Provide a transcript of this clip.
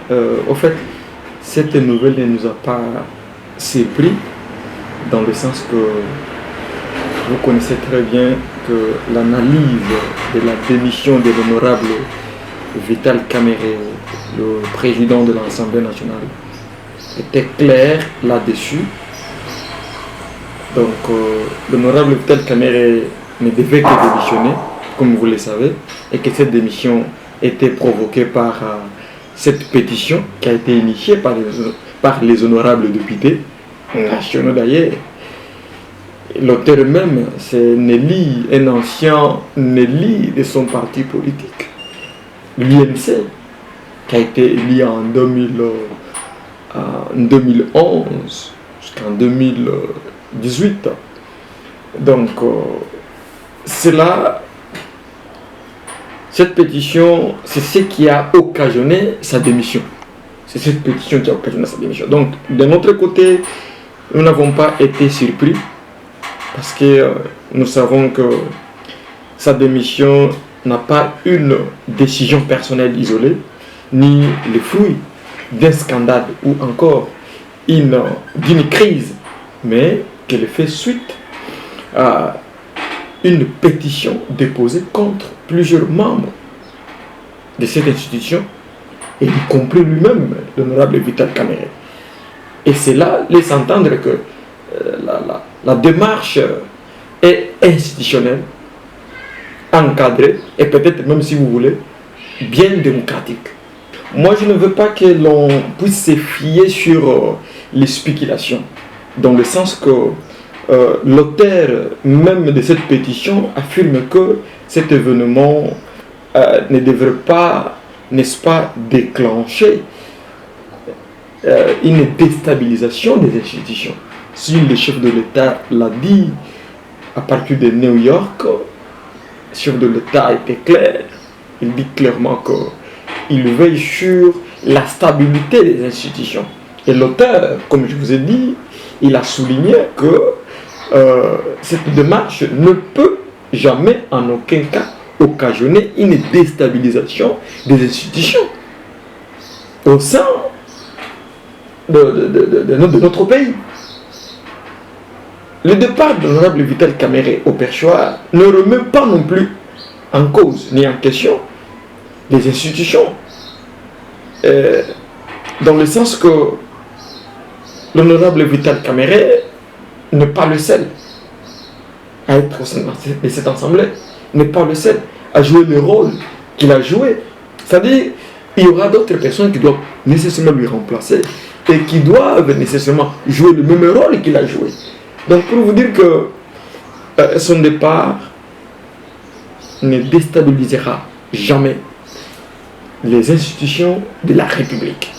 Au fait, cette nouvelle ne nous a pas surpris dans le sens que vous connaissez très bien que l'analyse de la démission de l'honorable Vital Kamerhe, le président de l'Assemblée nationale, était claire là-dessus. Donc, l'honorable Vital Kamerhe ne devait que démissionner, comme vous le savez, et que cette démission était provoquée par cette pétition qui a été initiée par les honorables députés, nationaux d'ailleurs. L'auteur même, c'est Nelly, un ancien Nelly de son parti politique, l'UMC, qui a été élu en 2011 jusqu'en 2018. Donc, cette pétition, c'est ce qui a occasionné sa démission. C'est cette pétition qui a occasionné sa démission. Donc, de notre côté, nous n'avons pas été surpris parce que nous savons que sa démission n'a pas une décision personnelle isolée, ni le fruit d'un scandale ou encore d'une crise, mais qu'elle fait suite à une pétition déposée contre plusieurs membres de cette institution, et y compris lui-même, l'honorable Vital Kamerhe. Et cela laisse entendre que la démarche est institutionnelle, encadrée, et peut-être même, si vous voulez, bien démocratique. Moi, je ne veux pas que l'on puisse se fier sur les spéculations, dans le sens que l'auteur même de cette pétition affirme que cet événement ne devrait pas, n'est-ce pas, déclencher une déstabilisation des institutions. Si le chef de l'État l'a dit à partir de New York, le chef de l'État était clair. Il dit clairement qu'il veille sur la stabilité des institutions. Et l'auteur, comme je vous ai dit, il a souligné que cette démarche ne peut jamais, en aucun cas, occasionner une déstabilisation des institutions au sein de notre pays. Le départ de l'honorable Vital Kamerhe au perchoir ne remet pas non plus en cause ni en question les institutions, dans le sens que l'honorable Vital Kamerhe n'est pas le seul à être au sein de cette assemblée, n'est pas le seul à jouer le rôle qu'il a joué. C'est-à-dire, il y aura d'autres personnes qui doivent nécessairement lui remplacer et qui doivent nécessairement jouer le même rôle qu'il a joué. Donc, pour vous dire que son départ ne déstabilisera jamais les institutions de la République.